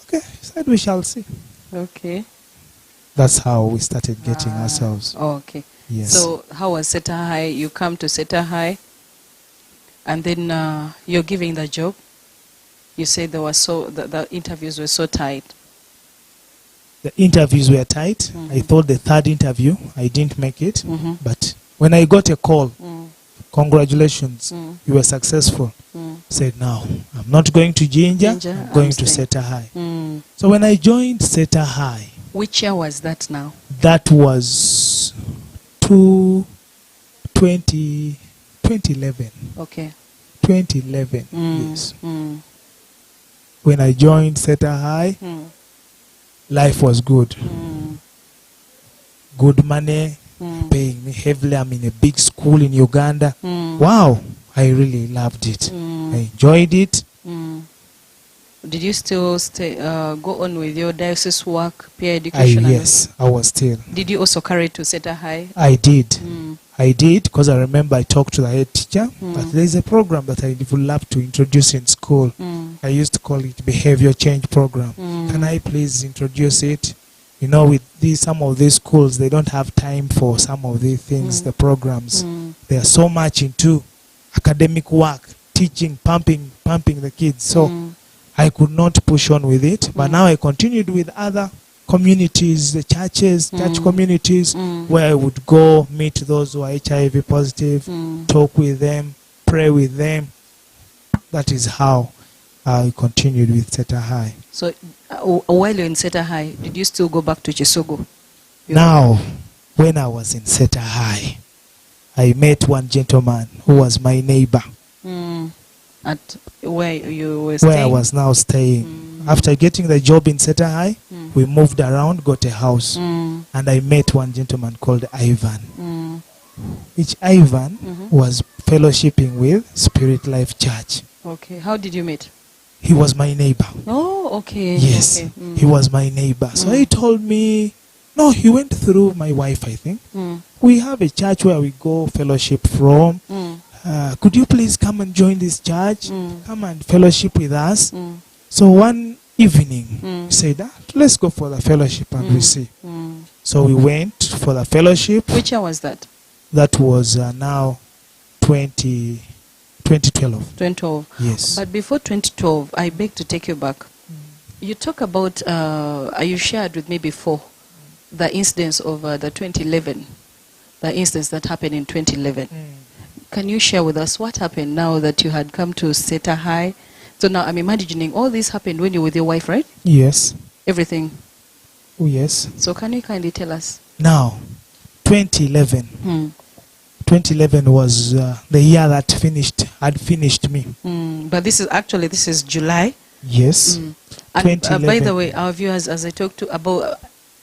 okay, she said we shall see. Okay. That's how we started getting ourselves. Oh, okay. Yes. So how was Seta High? You come to Seta High, and then you're giving the job. You said there was the interviews were so tight. The interviews were tight. I thought the third interview, I didn't make it. But when I got a call, congratulations, you were successful. Said, now, I'm not going to Ginger, I'm going to Seta High. So when I joined Seta High. Which year was that now? That was 2011. Okay. 2011, yes. When I joined Seta High, life was good. Good money, paying me heavily. I'm in a big school in Uganda. Wow, I really loved it. I enjoyed it. Did you still go on with your diocese work, peer education? Yes, I was still. Did you also carry it to Seta High? I did. I did, because I remember I talked to the head teacher, but there is a program that I would love to introduce in school. I used to call it Behavior Change Program. Can I please introduce it? You know, with some of these schools, they don't have time for some of these things, the programs. They are so much into academic work, teaching, pumping the kids. So I could not push on with it, but now I continued with other communities, the church communities, where I would go meet those who are HIV positive, talk with them, pray with them. That is how I continued with Seta High. So while you're in Seta High, did you still go back to Chisugu? Now, when I was in Seta High, I met one gentleman who was my neighbor. At where you were staying? Where I was now staying. After getting the job in Seta High, we moved around, got a house. And I met one gentleman called Ivan. Which Ivan was fellowshipping with Spirit Life Church. Okay. How did you meet? He was my neighbor. Oh, okay. Yes, okay. he was my neighbor. So he told me, no, he went through my wife, I think. We have a church where we go fellowship from. Could you please come and join this church? Come and fellowship with us. So one evening, he said, let's go for the fellowship and we see. So we went for the fellowship. Which year was that? That was now 2012. 2012. Yes. But before 2012, I beg to take you back. You talk about, you shared with me before, the incidents of the 2011, the incidents that happened in 2011. Can you share with us what happened now that you had come to Seta High? So now I'm imagining all this happened when you were with your wife, right? Yes. Everything. Oh, yes. So can you kindly tell us? Now, 2011. 2011 was the year that had finished me. But this is July. Yes. And 2011. by the way, our viewers, as I talk to about,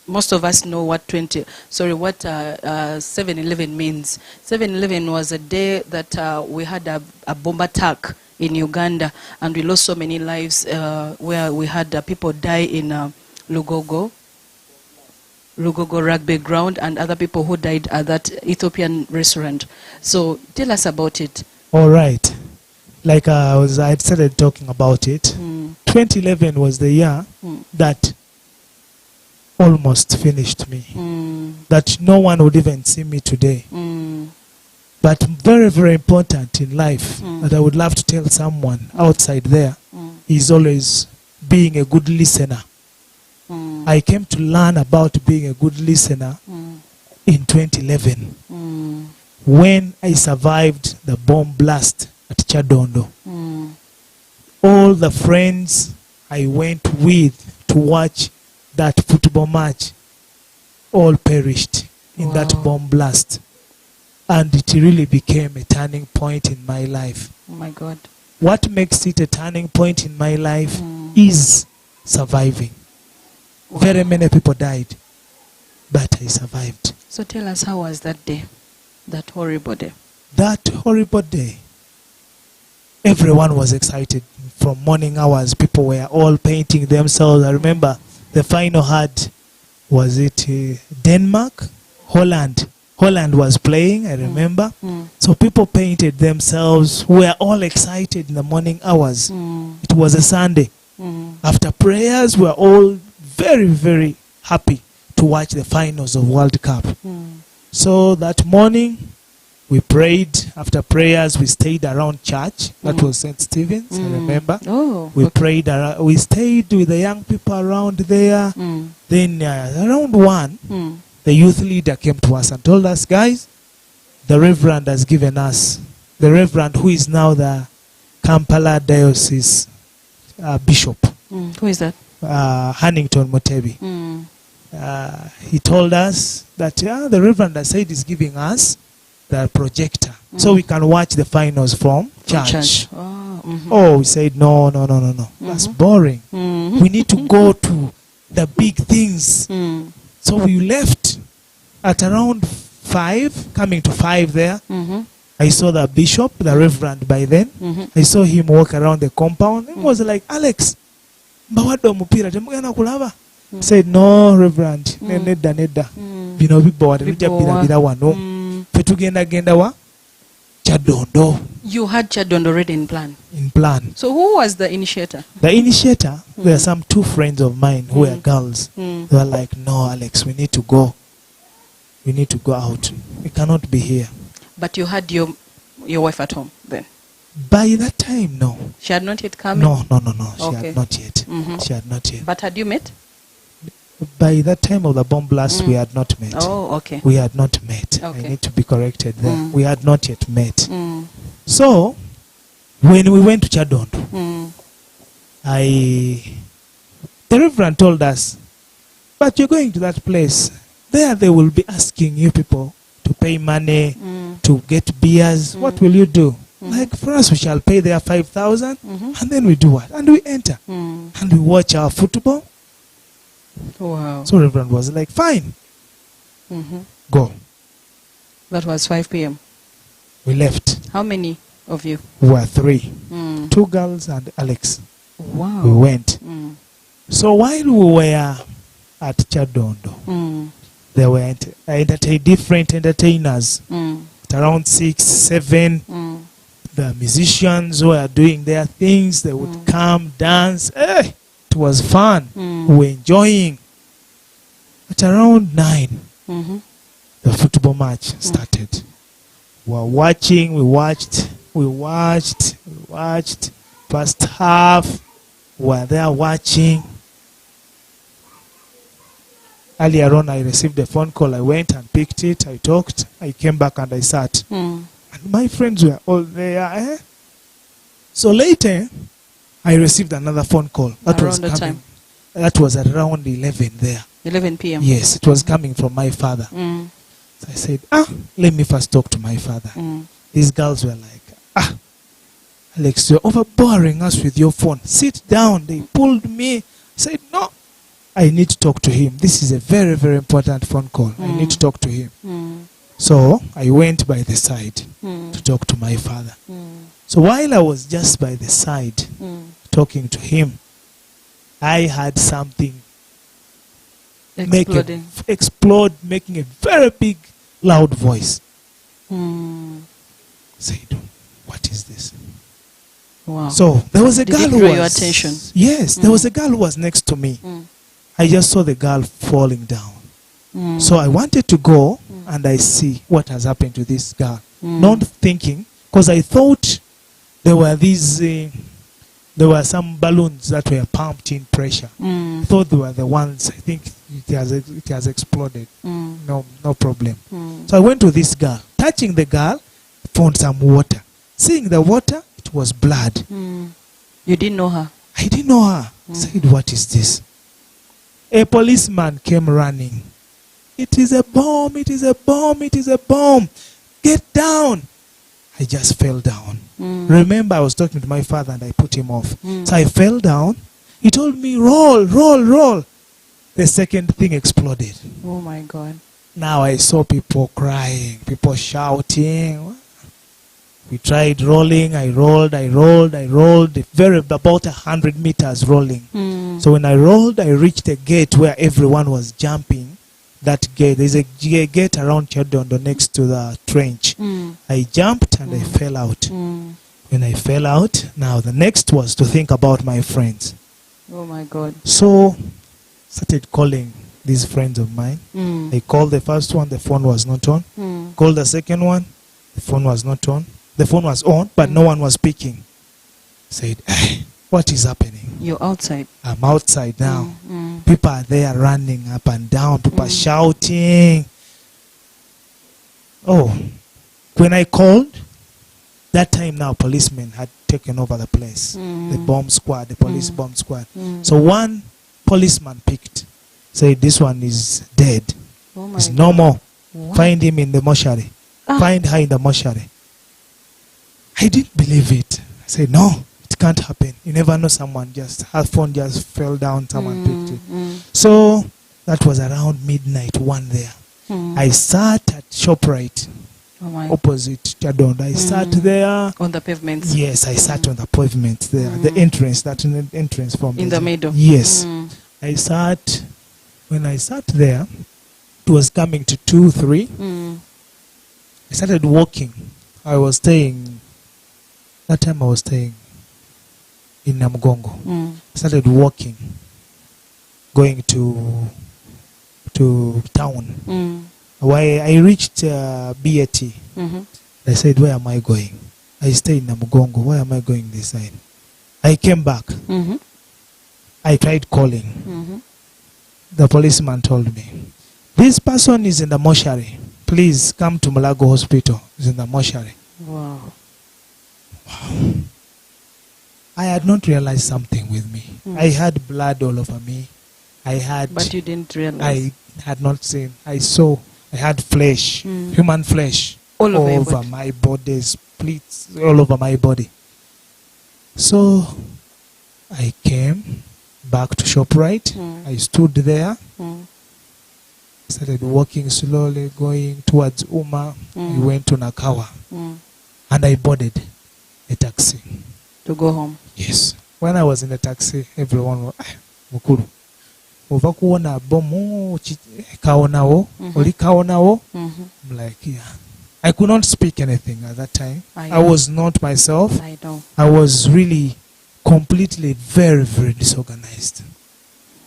most of us know what 7/11 means. 7/11 was a day that we had a bomb attack in Uganda, and we lost so many lives, where we had people die in Lugogo rugby ground, and other people who died at that Ethiopian restaurant. So tell us about it. All right. Like I had started talking about it. 2011 was the year that almost finished me. That no one would even see me today. But very, very important in life that I would love to tell someone outside there is always being a good listener. I came to learn about being a good listener in 2011 when I survived the bomb blast at Chadondo. All the friends I went with to watch that football match all perished in that bomb blast. And it really became a turning point in my life. Oh my God. What makes it a turning point in my life is surviving. Wow. Very many people died, but I survived. So tell us, how was that day? That horrible day? That horrible day, everyone was excited. From morning hours, people were all painting themselves. I remember the final had, was it Denmark? Holland. Holland was playing, I remember. So people painted themselves. We were all excited in the morning hours. It was a Sunday. After prayers, we were all very, very happy to watch the finals of World Cup. So that morning, we prayed. After prayers, we stayed around church. That was St. Stephen's, I remember. We prayed. We stayed with the young people around there. Then around 1, the youth leader came to us and told us, guys, the Reverend has given us, the Reverend who is now the Kampala Diocese Bishop. Who is that? Hannington Mutebi. He told us that the Reverend has said he's giving us the projector so we can watch the finals from church. We said, no. That's boring. We need to go to the big things. So we left at around 5, coming to 5 there. I saw the bishop, the Reverend by then. I saw him walk around the compound. He was like, Alex, mbawado mupira temugenda kulaba. Said, no, Reverend, nedda. Bino bibwa tebijja birabira wano. Fe tugenda genda wa Chadondo. You had Chadondo already in plan? In plan. So who was the initiator? The initiator, there are some 2 friends of mine who were girls. They were like, no, Alex, we need to go. We need to go out. We cannot be here. But you had your wife at home then? By that time, no. She had not yet come? No. She had not yet. She had not yet. But had you met? By that time of the bomb blast, we had not met. Oh, okay. We had not met. Okay. I need to be corrected there. We had not yet met. So, when we went to Chadondo, the Reverend told us, but you're going to that place. There they will be asking you people to pay money, to get beers. What will you do? Like for us, we shall pay there 5,000, and then we do what? And we enter, and we watch our football. Wow. So Reverend was like, fine, go. That was 5 p.m. We left. How many of you? We were 3. 2 girls and Alex. Wow. We went. So while we were at Chadondo, there were different entertainers. At around 6, 7, the musicians were doing their things. They would come, dance. It was fun. We were enjoying. At around 9, the football match started. We were watching. We watched. First half, we were there watching. Earlier on, I received a phone call. I went and picked it. I talked. I came back and I sat. And And my friends were all there. So later, I received another phone call. That was Around the coming. time? That was around 11 there. 11 p.m. Yes, it was coming from my father. Mm. So I said, let me first talk to my father. Mm. These girls were like, Alex, you're overpowering us with your phone. Sit down. They pulled me. I said, no, I need to talk to him. This is a very, very important phone call. I need to talk to him. Mm. So I went by the side Mm. to talk to my father. Mm. So while I was just by the side talking to him, I had something Exploding. explode, making a very big, loud voice. Mm. Said, what is this? Wow. So there was a Did girl it who draw was... your attention? Yes, there was a girl who was next to me. Mm. I just saw the girl falling down. Mm. So I wanted to go and I see what has happened to this girl. Mm. Not thinking, because I thought there were these... there were some balloons that were pumped in pressure. I thought they were the ones. I think it has exploded. No problem. So I went to this girl. Touching the girl, found some water. Seeing the water, it was blood. You didn't know her? I didn't know her. Said, what is this? A policeman came running. It is a bomb. It is a bomb. It is a bomb. Get down. I just fell down. Remember, I was talking to my father and I put him off. So I fell down. He told me, roll, roll, roll. The second thing exploded. Oh my God. Now I saw people crying, people shouting. We tried rolling. I rolled. About 100 meters rolling. So when I rolled, I reached a gate where everyone was jumping. That gate, there's a gate around Chodondo next to the trench. I jumped and I fell out. When I fell out, now the next was to think about my friends. Oh my God. So started calling these friends of mine. I called the first one, the phone was not on. Called the second one, the phone was not on. The phone was on, but no one was speaking. Said, what is happening? You're outside. I'm outside now. People are there running up and down. People are shouting. Oh, when I called, that time now policemen had taken over the place. The bomb squad, the police bomb squad. So one policeman picked, said, this one is dead. Oh my It's God. no more. What? Find him in the mortuary. Find her in the mortuary. I didn't believe it. I said, no, it can't happen. You never know, someone just, her phone just fell down, someone picked it. So that was around midnight, one there. I sat at ShopRite, opposite Chodondo. I sat there. On the pavements? Yes, I sat on the pavement there. The entrance, that entrance from In the middle? Yes. I sat, when I sat there, it was coming to 2, 3. I started walking. I was staying, that time I was staying in Namugongo. I started walking, going to town. When I reached BAT, I said, where am I going? I stayed in Namugongo. Why am I going this side? I came back. I tried calling. The policeman told me, this person is in the mortuary. Please come to Mulago Hospital. He's in the mortuary. Wow. I had not realized something with me. I had blood all over me. But you didn't realize. I had not seen. I saw. I had flesh, human flesh, all over my body, splits all over my body. So I came back to ShopRite. I stood there. Started walking slowly, going towards Uma. We went to Nakawa. And I boarded a taxi. To go home? Yes. When I was in the taxi, everyone was, Mukuru. Ova kuona bomu kaonawo, oli kaonawo. I'm like, yeah. I could not speak anything at that time. I was not myself. I know. I was really completely very, very disorganized.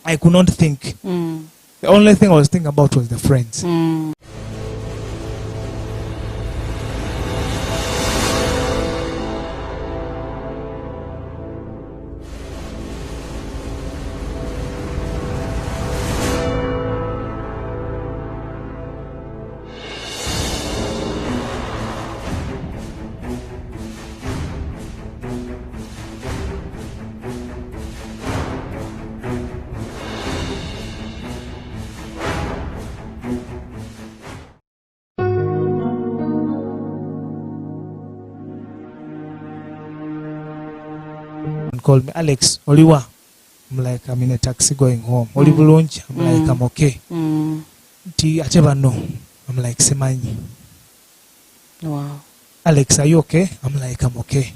I could not think. The only thing I was thinking about was the friends. called me, Alex, Oliwa. I'm like, I'm in a taxi going home. Olibulunch, I'm like, I'm okay. Ti acheba no. I'm like, Semanyi. Wow. Alex, are you okay? I'm like, I'm okay.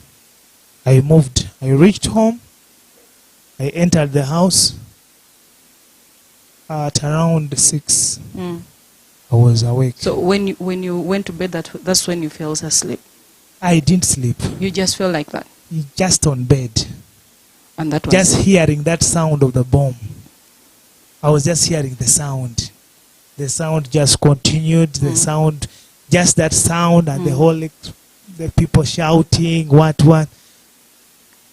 I moved. I reached home. I entered the house. At around 6, I was awake. So when you went to bed, that's when you fell asleep? I didn't sleep. You just felt like that? Just on bed. And that was just hearing that sound of the bomb. I was just hearing the sound. The sound just continued. The sound, just that sound, and the people shouting, what.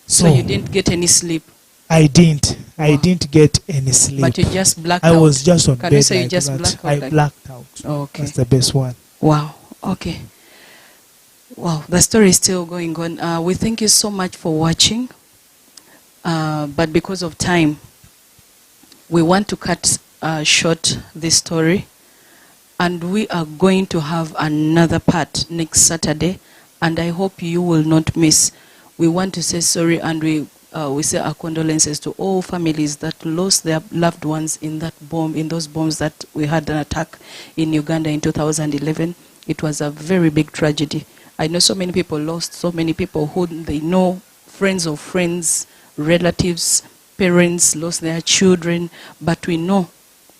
So you didn't get any sleep? I didn't. Wow. I didn't get any sleep. But you just blacked out? I was just on bed. Can you say like you just that. blacked out? I blacked out. Oh, okay. That's the best one. Wow. Okay. Wow. The story is still going on. We thank you so much for watching. But because of time, we want to cut short this story. And we are going to have another part next Saturday. And I hope you will not miss. We want to say sorry, and we say our condolences to all families that lost their loved ones in that bomb, in those bombs that we had an attack in Uganda in 2011. It was a very big tragedy. I know so many people lost, so many people who they know, friends of friends, relatives, parents lost their children, but we know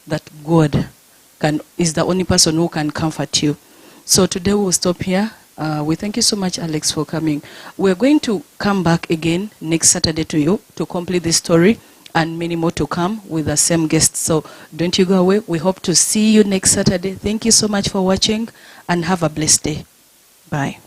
that God is the only person who can comfort you. So today we'll stop here. We thank you so much, Alex, for coming. We're going to come back again next Saturday to you to complete this story, and many more to come with the same guests. So don't you go away. We hope to see you next Saturday. Thank you so much for watching, and have a blessed day. Bye.